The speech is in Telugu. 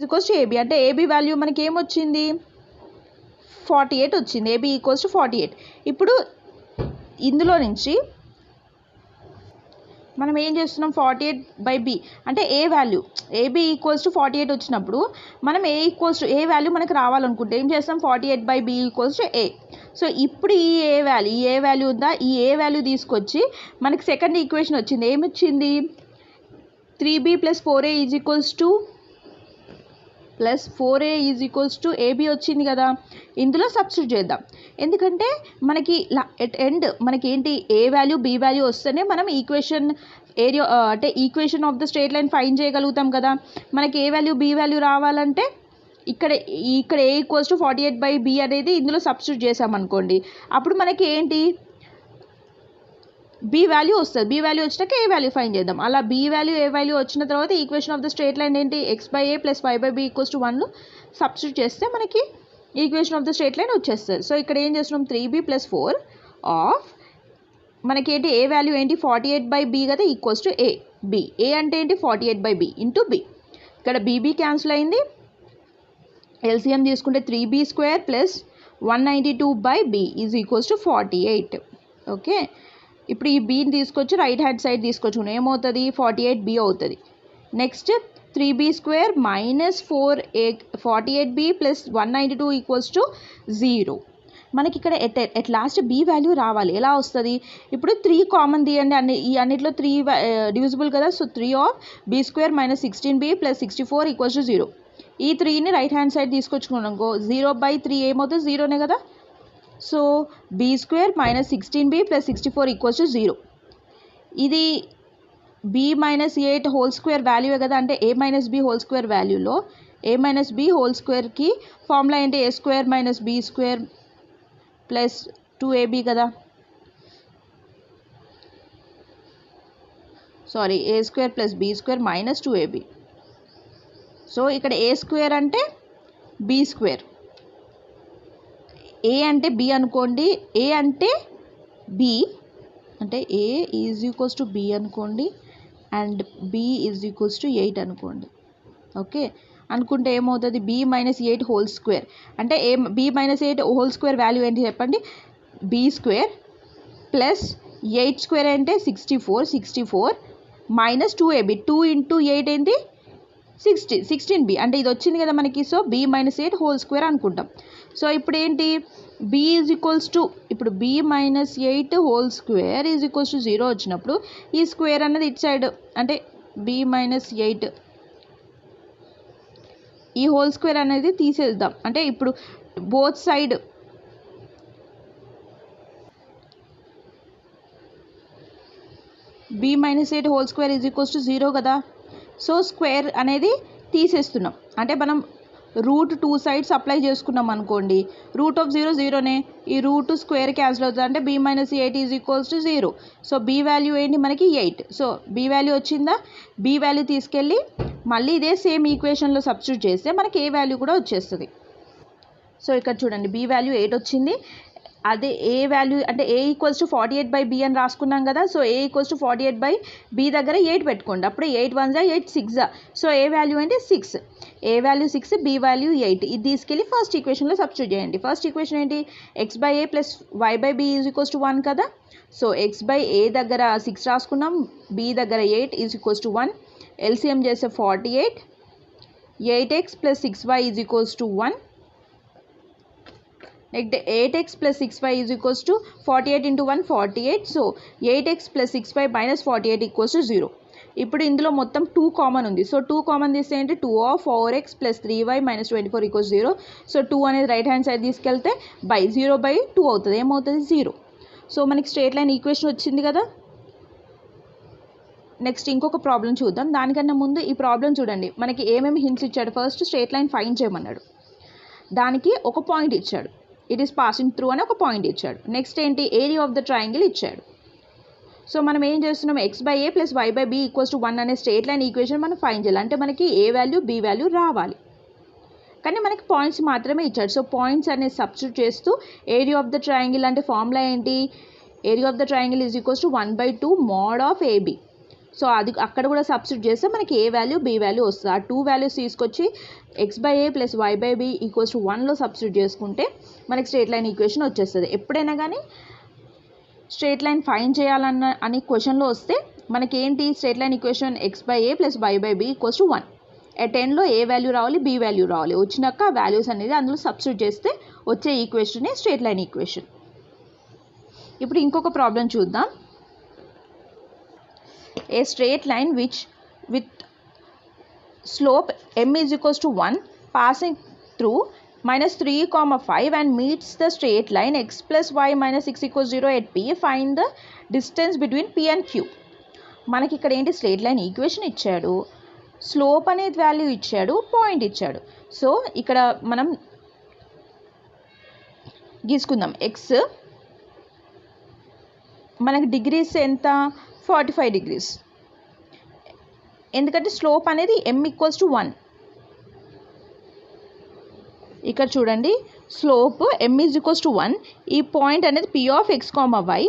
ఈక్వల్స్ టు ఏబీ అంటే ఏబీ వాల్యూ మనకి ఏమొచ్చింది 48 వచ్చింది. AB equals to 48. ఇప్పుడు ఇందులో నుంచి మనం ఏం చేస్తున్నాం 48/b అంటే ఏ వాల్యూ ఏబీ ఈక్వల్స్ టు 48 వచ్చినప్పుడు మనం ఏ వాల్యూ మనకు రావాలనుకుంటే ఏం చేస్తాం 48/b equals to A. So ఇప్పుడు ఈ ఏ వాల్యూ ఉందా ఈ ఏ వాల్యూ తీసుకొచ్చి మనకి సెకండ్ ఈక్వేషన్ వచ్చింది. ఏమి వచ్చింది 3b + 4a is equals to AB వచ్చింది కదా. ఇందులో సబ్స్టిట్యూట్ చేద్దాం ఎందుకంటే మనకి ఎట్ ఎండ్ మనకి ఏంటి ఏ వాల్యూ బి వాల్యూ వస్తేనే మనం ఈక్వేషన్ అంటే equation of the straight line find చేయగలుగుతాం కదా. మనకి ఏ వాల్యూ బి వాల్యూ రావాలంటే ఇక్కడ ఏ ఈక్వల్స్ టు 48/b అనేది ఇందులో సబ్స్టిట్యూట్ చేసామనుకోండి అప్పుడు మనకి ఏంటి బి వాల్యూ వస్తుంది. బి వాల్యూ వచ్చినాక ఏ వాల్యూ ఫైండ్ చేద్దాం. అలా బి వాల్యూ ఏ వాల్యూ వచ్చిన తర్వాత equation of the straight line ఏంటి x/a + y/b = 1 సబ్స్టిట్యూట్ చేస్తే మనకి equation of the straight line వచ్చేస్తుంది. సో ఇక్కడ ఏం చేస్తున్నాం 3b + 4 ఆఫ్ మనకి ఏంటి ఏ వాల్యూ ఏంటి 48/b కదా ఈక్వల్స్ టు ఏ. బి ఏ అంటే ఏంటి 48/b ఇంటూ బి. ఇక్కడ బీబీ క్యాన్సిల్ అయింది. ఎల్సిఎం తీసుకుంటే 3b² + 192/b = 48. ఓకే ఇప్పుడు ఈ బీని తీసుకొచ్చి రైట్ హ్యాండ్ సైడ్ తీసుకొచ్చుకున్నాం ఏమవుతుంది 48b అవుతుంది. Next 3b² - 48b + 192 = 0. మనకి ఇక్కడ ఎట్ లాస్ట్ బి వాల్యూ రావాలి. ఎలా వస్తుంది ఇప్పుడు 3 కామన్ తీయండి ఈ అన్నిట్లో 3 డివిజిబుల్ కదా. So 3 of b² - 16b + 64 = 0. ఈ 3ని రైట్ హ్యాండ్ సైడ్ తీసుకొచ్చుకున్నాం 0/3 ఏమవుతుంది 0నే కదా. So b² - 16b + 64 = 0. ఇది b - 8 హోల్ స్క్వేర్ వాల్యూ కదా అంటే a - b హోల్ స్క్వేర్ వాల్యూలో a - b హోల్ స్క్వేర్కి ఫార్ములా ఏంటి a² - b² + 2ab కదా. Sorry a² + b² - 2ab. So ఇక్కడ a² అంటే b². ఏ అంటే బి అనుకోండి ఏ అంటే బి అంటే a = b అనుకోండి అండ్ b = 8 అనుకోండి. ఓకే అనుకుంటే ఏమవుతుంది b - 8 హోల్ స్క్వేర్ అంటే b - 8 హోల్ స్క్వేర్ వాల్యూ ఏంటి చెప్పండి b² + 8² అంటే 64 - 2ab 2 × 8 ఏంటి 16b అంటే ఇది వచ్చింది కదా మనకి. సో b - 8 హోల్ స్క్వేర్ అనుకుంటాం. సో ఇప్పుడు ఏంటి b ఇప్పుడు b - 8 హోల్ స్క్వేర్ = 0 వచ్చినప్పుడు ఈ స్క్వేర్ అన్నది ఇటు సైడ్ అంటే b - 8 ఈ హోల్ స్క్వేర్ అనేది తీసేద్దాం. అంటే ఇప్పుడు both side b - 8 whole square = 0 కదా. సో స్క్వేర్ అనేది తీసేస్తున్నాం అంటే మనం రూట్ 2 సైడ్స్ అప్లై చేసుకున్నాం అనుకోండి రూట్ ఆఫ్ 0 0నే ఈ రూట్ స్క్వేర్ క్యాన్సిల్ అవుతుంది అంటే b - 8 = 0. సో b వాల్యూ ఏంటి మనకి 8. సో b వాల్యూ వచ్చిందా b వాల్యూ తీసుకెళ్ళి మళ్ళీ ఇదే సేమ్ ఈక్వేషన్లో సబ్స్టిట్యూట్ చేస్తే మనకి ఏ వాల్యూ కూడా వచ్చేస్తుంది. సో ఇక్కడ చూడండి b వాల్యూ 8 వచ్చింది. అదే ఏ వాల్యూ అంటే a = 48/b అని రాసుకున్నాం కదా. సో a = 48/b దగ్గర 8 పెట్టుకోండి అప్పుడు 8 1 8 6 సో ఏ వాల్యూ అంటే 6 ఏ వాల్యూ 6 b వాల్యూ 8. ఇది తీసుకెళ్ళి ఫస్ట్ ఈక్వేషన్లో సబ్స్టిట్యూట్ చేయండి. ఫస్ట్ ఈక్వేషన్ ఏంటి x/a + y/b = 1 కదా. సో x/a దగ్గర 6 రాసుకున్నాం b దగ్గర 8 = 1 ఎల్సిఎం చేస్తే 48 8x + 6y = 1 next 8x + 6y = 48 × 1 48. So 8x + 6y - 48 = 0. ఇప్పుడు ఇందులో మొత్తం 2 కామన్ ఉంది. సో 2 కామన్ తీస్తే ఏంటి 2 ఆఫ్ 4x + 3y - 24 = 0. సో 2 అనేది రైట్ హ్యాండ్ సైడ్ తీసుకెళ్తే 0/2 అవుతుంది ఏమవుతుంది 0. సో మనకి స్ట్రేట్ లైన్ ఈక్వేషన్ వచ్చింది కదా. నెక్స్ట్ ఇంకొక ప్రాబ్లం చూద్దాం. దానికన్నా ముందు ఈ ప్రాబ్లం చూడండి మనకి ఏమేమి హింట్స్ ఇచ్చాడు. ఫస్ట్ స్ట్రేట్ లైన్ ఫైండ్ చేయమన్నాడు. దానికి ఒక పాయింట్ ఇచ్చాడు ఇట్ ఈస్ పాసింగ్ త్రూ అని ఒక పాయింట్ ఇచ్చాడు. నెక్స్ట్ ఏంటి ఏరియా ఆఫ్ ద ట్రయాంగిల్ ఇచ్చాడు. సో మనం ఏం చేస్తున్నాం x/a + y/b = 1 అనే స్ట్రేట్ లైన్ ఈక్వేషన్ మనం ఫైండ్ చేయాలి. అంటే మనకి ఏ వాల్యూ బి వాల్యూ రావాలి కానీ మనకి పాయింట్స్ మాత్రమే ఇచ్చాడు. సో పాయింట్స్ అనేది సబ్స్టిట్యూట్ చేస్తూ ఏరియా ఆఫ్ ద ట్రయాంగిల్ అంటే ఫార్ములా ఏంటి area of the triangle = 1/2 mod of AB. So అది అక్కడ కూడా సబ్స్టిట్యూట్ చేస్తే మనకి ఏ వాల్యూ బి వాల్యూ వస్తుంది. ఆ 2 వాల్యూస్ తీసుకొచ్చి x/a + y/b = 1లో సబ్స్టిట్యూట్ చేసుకుంటే మనకి స్ట్రేట్ లైన్ ఈక్వేషన్ వచ్చేస్తుంది. ఎప్పుడైనా కానీ స్ట్రేట్ లైన్ ఫైండ్ చేయాలని క్వశ్చన్లో వస్తే మనకి ఏంటి straight line equation x/a + y/b = 1. At ఎండ్లో ఏ వాల్యూ రావాలి, బి వాల్యూ రావాలి. వచ్చినాక వాల్యూస్ అనేది అందులో సబ్స్టిట్యూట్ చేస్తే వచ్చే ఈక్వేషనే స్ట్రేట్ లైన్ ఈక్వేషన్. ఇప్పుడు ఇంకొక ప్రాబ్లం చూద్దాం. A straight line with slope m = 1 passing through -3, 5 and meets the straight line x + y - x = 0 at p. Find the distance between p and q. మనకి ఇక్కడ ఏంటి స్ట్రేట్ లైన్ ఈక్వేషన్ ఇచ్చాడు, స్లోప్ అనేది వాల్యూ ఇచ్చాడు, పాయింట్ ఇచ్చాడు. సో ఇక్కడ మనం గీసుకుందాం. ఎక్స్ మనకి డిగ్రీస్ ఎంత 45 degrees. ఎందుకంటే స్లోప్ అనేది m = 1. ఇక్కడ చూడండి స్లోప్ m = 1. ఈ పాయింట్ అనేది p of x, y